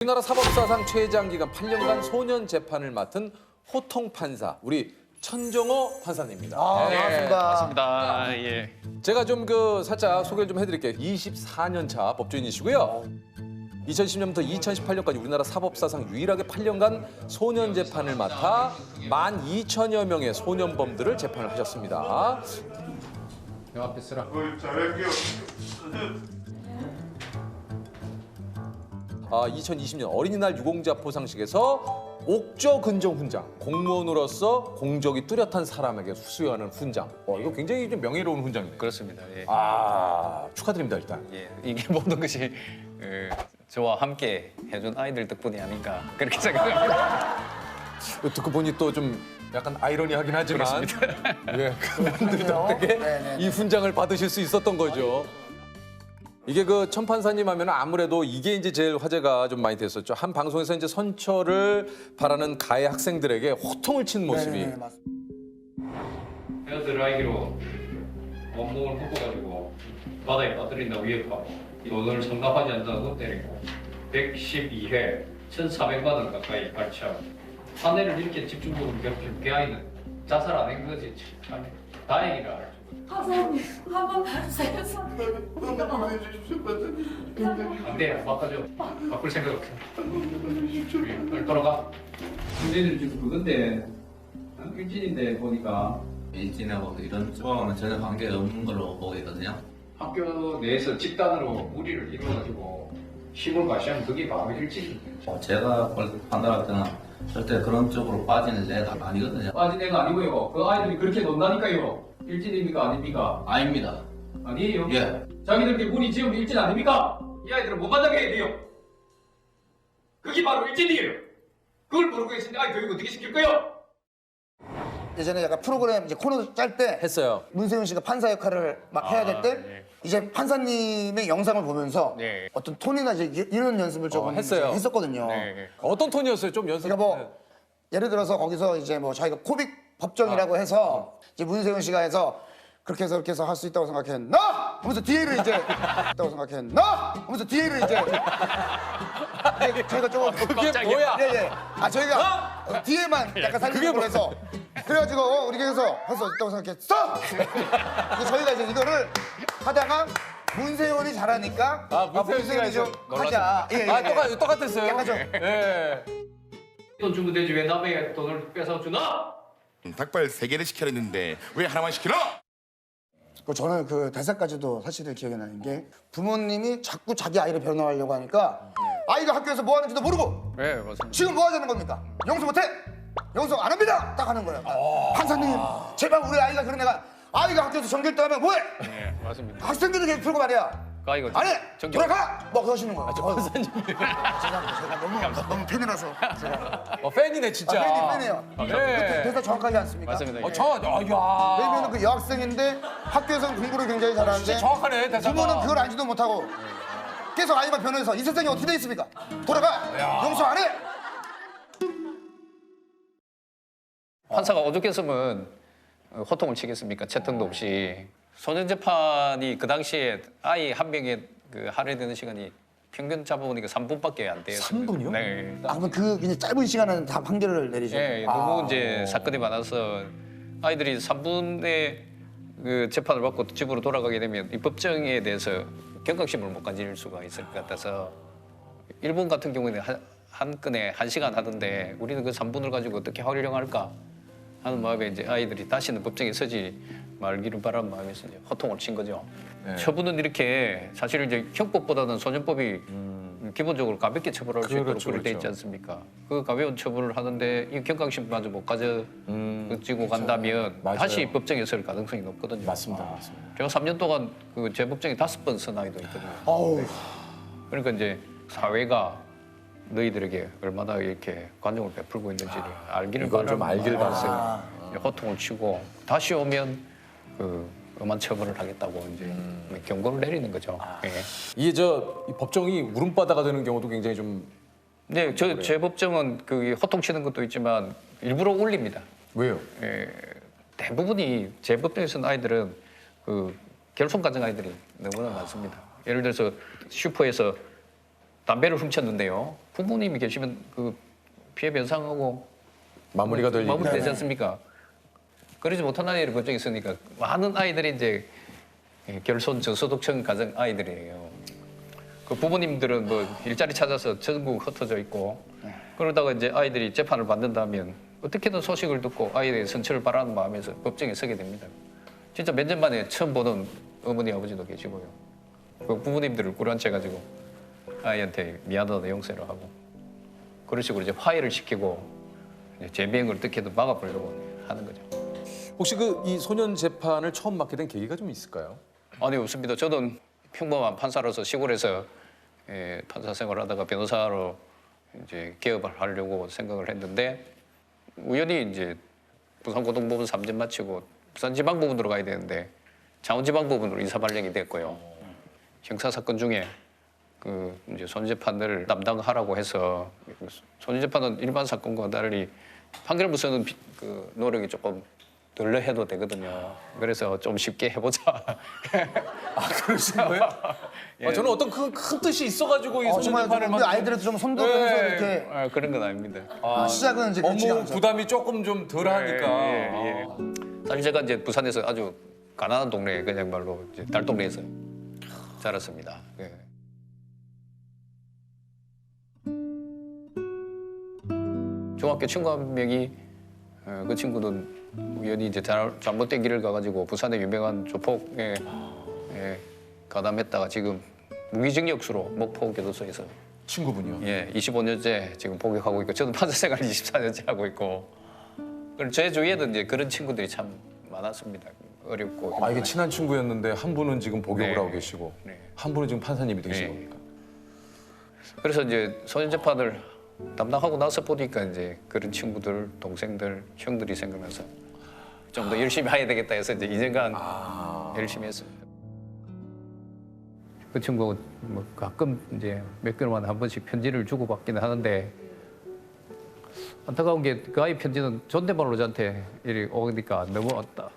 우리나라 사법사상 최장기간 8년간 소년 재판을 맡은 호통 판사, 우리 천정호 판사님입니다. 반갑습니다. 맞습니다. 예. 제가 좀 살짝 소개를 좀 해드릴게요. 24년 차 법조인이시고요. 2010년부터 2018년까지 우리나라 사법사상 유일하게 8년간 소년 재판을 맡아 12,000여 명의 소년범들을 재판을 하셨습니다. 요 앞에 쓰라. 잘할게요. 2020년 어린이날 유공자 포상식에서 옥저 근정 훈장, 공무원으로서 공적이 뚜렷한 사람에게 수여하는 훈장. 이거 굉장히 좀 명예로운 훈장이네요. 그렇습니다. 예. 축하드립니다 일단. 예. 이게 모든 것이 저와 함께 해준 아이들 덕분이 아닌가 그렇게 생각합니다. 듣고 보니 또 좀 약간 아이러니하긴 하지만 예, 그분들 덕분에 이 훈장을 받으실 수 있었던 거죠. 이게 천 판사님 하면 아무래도 이게 이제 제일 화제가 좀 많이 됐었죠. 한 방송에서 이제 선처를 바라는 가해 학생들에게 호통을 친 모습이. 네, 맞습니다. 헤어드라이기로 원목을 묶어가지고 바다에 빠뜨린다고 위협하고 돈을 상납하지 않는다고 때리고 112회 1,400만 원 가까이 발치하고 사내를 이렇게 집중적으로 괴롭힌 그 아이는 자살 안 한 거지 참 다행이라 할 줄. 판사님 한번 봐주세요. 안 돼, 바꿔줘. 바꿀 생각 없어. 빨리 돌아가. 문제는 지금 그건데 일진인데 보니까 일진하고 이런 쪽하고는 전혀 관계 없는 걸로 보고 있거든요. 학교 내에서 집단으로 무리를 이루어가지고 시골 가시하면 그게 바로 일진입니다. 제가 판단할 때는 절대 그런 쪽으로 빠지는 애가 아니거든요. 빠진 애가 아니고요. 그 아이들이 그렇게 논다니까요. 일진입니까 아닙니까? 아닙니다. 아니에요. 예. 자기들끼리 무리 지으면 일진 아닙니까? 이 아이들은 못 만나게 해야 돼요. 그게 바로 일진이에요. 그걸 모르고 계신 아이 교육 어떻게 시킬 거예요? 예전에 약간 프로그램 이제 코너 짤 때 했어요. 문세윤 씨가 판사 역할을 막 해야 될 때 네. 이제 판사님의 영상을 보면서 네. 어떤 톤이나 이제 이런 연습을 조금 했어요. 이제 했었거든요. 네. 어떤 톤이었어요? 좀 연습. 그러니까 뭐 예를 들어서 거기서 이제 뭐 자기가 코빅 법정이라고 해서 이제 문세윤 씨가 해서 그렇게 해서 할 수 있다고 생각했나? 하면서 뒤에를 이제 있다고 생각했나? 하면서 뒤에를 이제 저희가 조금 그게 뭐야? 예예. 저희가 뒤에만 약간 살리는 걸 해서 그래가지고 우리 계속 할 수 있다고 생각했어. 근데 저희가 이제 이거를 하다가 문세윤이 잘하니까 문세윤이 좀 하자. 예, 예. 똑같았어요. 약간 좀. 예. 돈 주면 되지 왜 남의 돈을 뺏어 주나? 닭발 3개를 시켜냈는데 왜 하나만 시키나? 저는 그 대사까지도 사실은 기억이 나는 게 부모님이 자꾸 자기 아이를 변호하려고 하니까 아이가 학교에서 뭐 하는지도 모르고 네, 맞습니다. 지금 뭐 하자는 겁니까? 용서 못해? 용서 안 합니다! 딱 하는 거예요. 판사님 제발 우리 아이가 그런 애가 아이가 학교에서 전결도 하면 뭐해? 네, 맞습니다. 학생들이 계속 풀고 말이야. 그 아이가 안 해! 전결- 돌아가! 뭐 그러시는 거예요. 제가 너무 팬이라서 제가 팬이네 진짜. 팬이에요. 네. 대사 정확하지 않습니까? 맞습니다. 예. 왜냐면 그 여학생인데 학교에서는 공부를 굉장히 잘하는데 진짜 정확하네 대사가. 부모는 그걸 알지도 못하고 계속 아이만 변호해서 이 세상이 어떻게 돼 있습니까? 돌아가! 용서 안 해! 판사가 오죽했으면 호통을 치겠습니까? 채통도 없이. 소년 재판이 그 당시에 아이 한 명에 할애되는 시간이 평균 잡아보니까 3분밖에 안 돼요. 3분이요? 네. 그러면 그 그냥 짧은 시간에 다 판결을 내리죠. 예, 너무 이제 사건이 많아서 아이들이 3분의 그 재판을 받고 집으로 돌아가게 되면 이 법정에 대해서 경각심을 못 가질 수가 있을 것 같아서 일본 같은 경우에는 한 건에 1시간 하던데 우리는 그 3분을 가지고 어떻게 활용할까 하는 마음에 이제 아이들이 다시는 법정에 서지 말기를 바라는 마음에서 이제 호통을 친 거죠. 네. 처분은 이렇게 사실 이제 형법보다는 소년법이 기본적으로 가볍게 처벌할 수 있도록 그렇죠, 그렇게 돼 있지 그렇죠. 않습니까? 그 가벼운 처분을 하는데 이 경각심마저 못 가지고 간다면 맞아요. 다시 법정에 설 가능성이 높거든요. 맞습니다. 맞습니다. 제가 3년 동안 그 재법정에 5번 선 아이도 있거든요. 아우. 그러니까 이제 사회가 너희들에게 얼마나 이렇게 관용을 베풀고 있는지를 알기를 이건 좀 바라는 알길 마음에서 바라요. 이제 호통을 치고 다시 오면 그 엄한 처벌을 하겠다고 이제 경고를 내리는 거죠. 예. 이게 이 법정이 울음바다가 되는 경우도 굉장히 좀 네, 제 법정은 그 호통 치는 것도 있지만 일부러 울립니다. 왜요? 예, 대부분이 제 법정에서는 아이들은 그 결손 가정 아이들이 너무나 많습니다. 예를 들어서 슈퍼에서 담배를 훔쳤는데요. 부모님이 계시면 그 피해 변상하고 마무리가 될 마무리 일이죠. 되지 않습니까? 그러지 못한 아이들이 걱정이 있으니까 많은 아이들이 이제 결손 저소득층 가정 아이들이에요. 그 부모님들은 뭐 일자리 찾아서 전국 흩어져 있고 그러다가 이제 아이들이 재판을 받는다면 어떻게든 소식을 듣고 아이들의 선처를 바라는 마음에서 법정에 서게 됩니다. 진짜 몇 년 만에 처음 보는 어머니 아버지도 계시고요. 그 부모님들을 꾸려앉혀가지고 아이한테 미안하다 용서를 하고 그런 식으로 이제 화해를 시키고 이제 재미행을 어떻게든 막아보려고 하는 거죠. 혹시 그 이 소년 재판을 처음 맡게 된 계기가 좀 있을까요? 아니 없습니다. 저는 평범한 판사로서 시골에서 판사 생활을 하다가 변호사로 이제 개업을 하려고 생각을 했는데 우연히 이제 부산고등법원 3년 마치고 부산지방법원으로 가야 되는데 창원지방법원으로 이사 발령이 됐고요. 형사 사건 중에 그 이제 손재판을 담당하라고 해서 손재판은 일반 사건과 달리 판결 무서는 그 노력이 조금 덜 해도 되거든요. 그래서 좀 쉽게 해보자. 그러신 거예요? 저는 어떤 큰 뜻이 있어가지고 이 소년 정말 재판을 우리 아이들한테 좀 선도하면서 이렇게 그런 건 아닙니다. 시작은 이제 그렇지 업무 않죠. 부담이 조금 좀 덜하니까. 예. 사실 제가 이제 부산에서 아주 가난한 동네 그냥 말로 이제 딸동네에서 자랐습니다. 예. 중학교 친구 한 명이 그 친구는 우연히 이제 잘못된 길을 가가지고 부산의 유명한 조폭에 가담했다가 지금 무기징역수로 목포 교도소에서 친구분이요. 25년째 지금 복역하고 있고 저도 판사 생활 24년째 하고 있고 그리고 제 주위에는 이제 그런 친구들이 참 많았습니다. 어렵고 이게 친한 친구였는데 한 분은 지금 복역을 네. 하고 계시고 네. 한 분은 지금 판사님이 되신 네. 겁니까? 그래서 이제 소년 재판을 담당하고 나서 보니까 이제 그런 친구들, 동생들, 형들이 생각나서 좀 더 열심히 해야 되겠다 해서 이제 2년간 열심히 했습니다. 그 친구가 뭐 가끔 이제 몇 개월마다 한 번씩 편지를 주고받기는 하는데 안타까운 게 그 아이 편지는 존댓말로 저한테 이리 오니까 너무 왔다.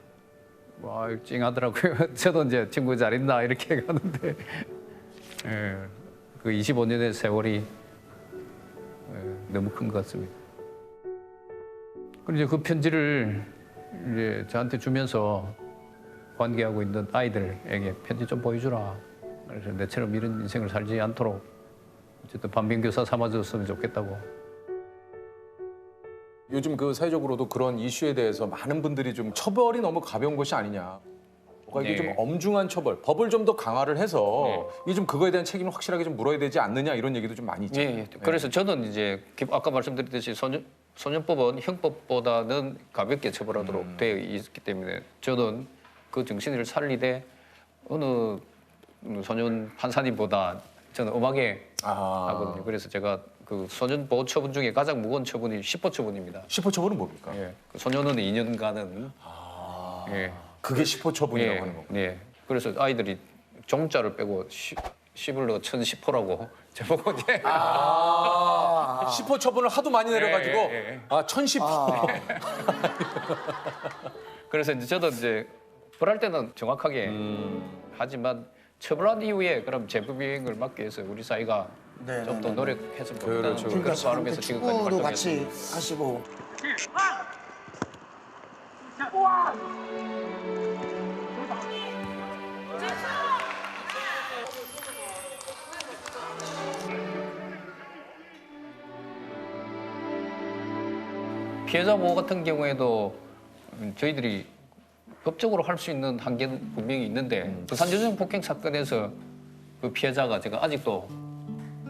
와, 찡하더라고요. 저도 이제 친구 잘 있나 이렇게 가는데 그 25년의 세월이 너무 큰 것 같습니다. 그리고 이제 그 편지를 이제 저한테 주면서 관계하고 있는 아이들에게 편지 좀 보여주라. 그래서 내처럼 이런 인생을 살지 않도록 어쨌든 반면교사 삼아줬으면 좋겠다고. 요즘 그 사회적으로도 그런 이슈에 대해서 많은 분들이 좀 처벌이 너무 가벼운 것이 아니냐. 뭔가 이게 네. 좀 엄중한 처벌, 법을 좀 더 강화를 해서 이게 좀 그거에 대한 책임을 확실하게 좀 물어야 되지 않느냐 이런 얘기도 좀 많이 있잖아요. 예. 그래서 저는 이제 아까 말씀드렸듯이 소년법은 형법보다는 가볍게 처벌하도록 되어 있기 때문에 저는 그 정신을 살리되 어느 소년 판사님보다 저는 엄하게 하거든요. 그래서 제가 그 소년 보호 처분 중에 가장 무거운 처분이 10호 처분입니다. 10호 처분은 뭡니까? 예. 그 소년은 2년간은 예. 그게 10호 처분이라고 예. 하는 거고. 예. 그래서 아이들이 종자를 빼고 10을 넣어 1010호라고 저보고 이제 10호 처분을 하도 많이 내려가지고 예. 1010호. 그래서 이제 저도 이제 벌할 때는 정확하게 하지만 처벌한 이후에 그럼 재부비행을 막기 위해서 우리 사회가 좀 더 노력했으면 좋겠다는 그렇죠. 그런 그러니까 마음에서 지금까지 축구도 활동했습니다. 같이 하시고 피해자 보호 같은 경우에도 저희들이 법적으로 할 수 있는 한계는 분명히 있는데 부산 여성 폭행 사건에서 그 피해자가 제가 아직도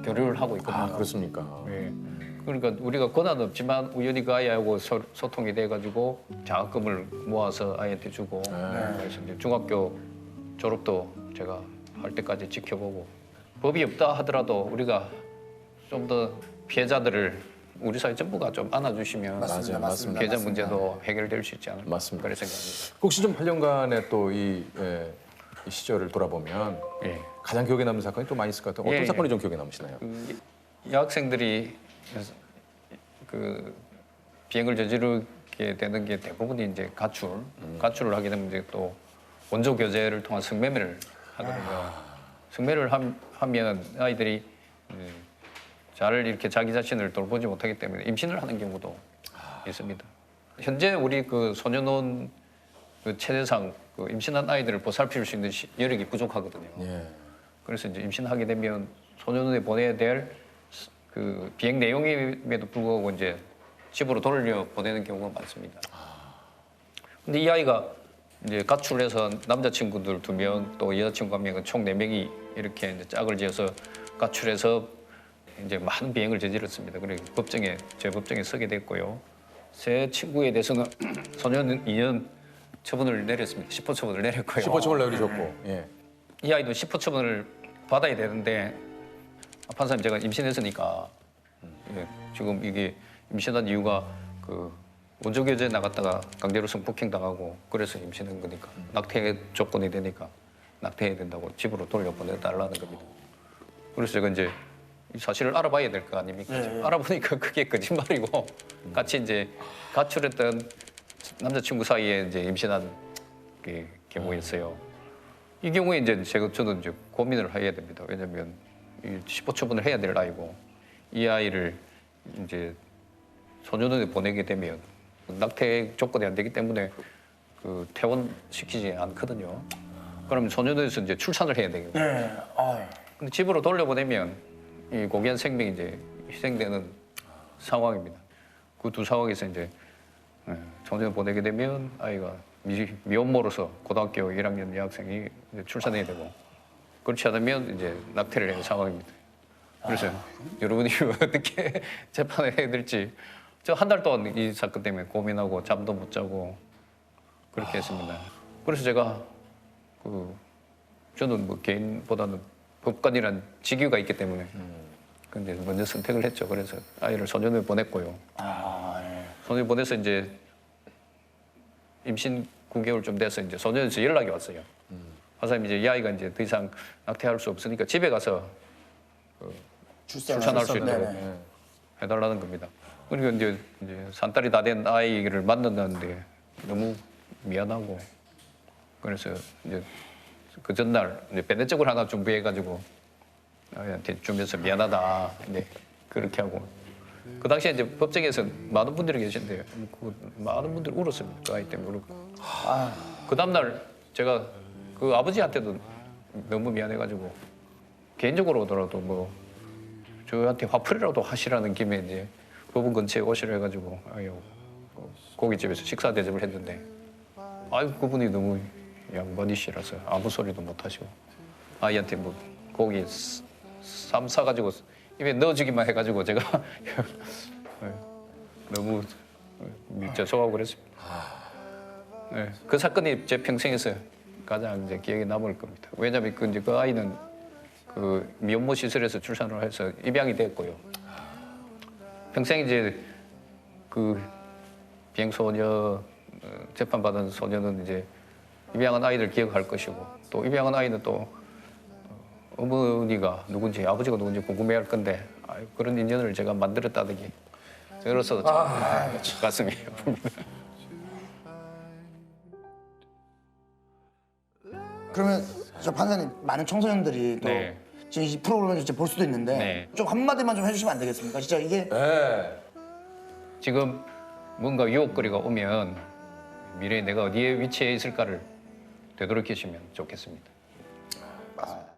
교류를 하고 있거든요. 그렇습니까? 예. 그러니까 우리가 권한은 없지만 우연히 그 아이하고 소통이 돼가지고 장학금을 모아서 아이한테 주고 그래서 이제 중학교 졸업도 제가 할 때까지 지켜보고 법이 없다 하더라도 우리가 좀 더 피해자들을 우리 사회 전부가 좀 안아주시면 맞습니다. 맞습니다. 피해자 맞습니다. 문제도 해결될 수 있지 않을까 맞습니다. 그런 생각입니다. 혹시 좀 8년간의 또 이 시절을 돌아보면 예. 가장 기억에 남는 사건이 또 많이 있을 것 같아요. 어떤 예, 사건이 좀 기억에 남으시나요? 그 여학생들이 그 비행을 저지르게 되는 게 대부분이 이제 가출을 하게 되면 이제 또 원조 교제를 통한 성매매를 하거든요. 성매를 하면 아이들이 잘 이렇게 자기 자신을 돌보지 못하기 때문에 임신을 하는 경우도 있습니다. 현재 우리 그 소년원 그 최대상 그 임신한 아이들을 보살필 수 있는 여력이 부족하거든요. 예. 그래서 이제 임신하게 되면 소년원에 보내야 될 그 비행 내용임에도 불구하고 이제 집으로 돌려 보내는 경우가 많습니다. 근데 이 아이가 이제 가출해서 남자친구들 2명 또 여자친구 1명은 총 4명이 이렇게 이제 짝을 지어서 가출해서 이제 많은 비행을 저질렀습니다. 그리고 제 법정에 서게 됐고요. 제 친구에 대해서는 소년 2년 처분을 내렸습니다. 10호 처분을 내렸고요. 10호총을 내리셨고. 예. 이 아이도 10호 처분을 받아야 되는데 판사님 제가 임신했으니까 예, 지금 이게 임신한 이유가 그 원조교제 나갔다가 강제로 성폭행 당하고 그래서 임신한 거니까 낙태 조건이 되니까 낙태해야 된다고 집으로 돌려보내달라는 겁니다. 그래서 제가 이제 이 사실을 알아봐야 될 거 아닙니까? 알아보니까 그게 거짓말이고 같이 이제 가출했던 남자친구 사이에 이제 임신한 그 경우였어요. 이 경우에 이제 저는 이제 고민을 해야 됩니다. 왜냐하면 이 10호처분을 해야 될 아이고 이 아이를 이제 소년원에 보내게 되면 낙태 조건이 안 되기 때문에 그 퇴원시키지 않거든요. 그럼 소년원에서 이제 출산을 해야 되거든요. 네. 아유. 근데 집으로 돌려보내면 이 고귀한 생명이 이제 희생되는 상황입니다. 그 두 상황에서 이제 소년원 보내게 되면 아이가 미혼모로서 고등학교 1학년 여학생이 이제 출산해야 되고 그렇지 않으면 이제 낙태를 하는 상황입니다. 그래서 여러분이 어떻게 재판을 해야 될지 저 한 달 동안 이 사건 때문에 고민하고 잠도 못 자고 그렇게 했습니다. 그래서 제가 저는 뭐 개인보다는 법관이란 직위가 있기 때문에 근데 먼저 선택을 했죠. 그래서 아이를 소년원에 보냈고요. 소년원에 보내서 이제 임신 9개월 좀 돼서 이제 소년원에서 연락이 왔어요. 판사님 이제 이 아이가 이제 더 이상 낙태할 수 없으니까 집에 가서 출산할 수 있도록 해달라는 겁니다. 그리고 이제 산딸이 다 된 아이를 만났는데 너무 미안하고 그래서 이제 그 전날 이제 배내적을 하나 준비해가지고 아이한테 준비해서 미안하다. 네 그렇게 하고 그 당시에 이제 법정에서 많은 분들이 계신데 그 많은 분들이 울었습니다. 그 아이 때문에 울었고 그 다음날 제가 그 아버지한테도 너무 미안해가지고 개인적으로 오더라도 뭐 저한테 화풀이라도 하시라는 김에 이제 법원 근처에 오시라 해가지고 아유 고깃집에서 식사 대접을 했는데 아유 그분이 너무 양반이시라서 아무 소리도 못 하시고 아이한테 뭐 고기 쌈 싸가지고 입에 넣어주기만 해가지고 제가 너무 죄송하고 그랬습니다. 네, 그 사건이 제 평생에서 가장 이제 기억에 남을 겁니다. 왜냐하면 그 아이는 그 미혼모 시설에서 출산을 해서 입양이 됐고요. 평생 이제 그 비행소녀 재판받은 소녀는 이제 입양한 아이들 기억할 것이고 또 입양한 아이는 또 어머니가 누군지 아버지가 누군지 궁금해할 건데 그런 인연을 제가 만들었다는 게 저로서 가슴이 아픕니다. 그러면 저 판사님 많은 청소년들이 또 네. 지금 이 프로그램을 진짜 볼 수도 있는데 네. 좀 한마디만 좀 해주시면 안 되겠습니까? 진짜 이게 네. 지금 뭔가 유혹거리가 오면 미래에 내가 어디에 위치해 있을까를 되돌이키시면 좋겠습니다.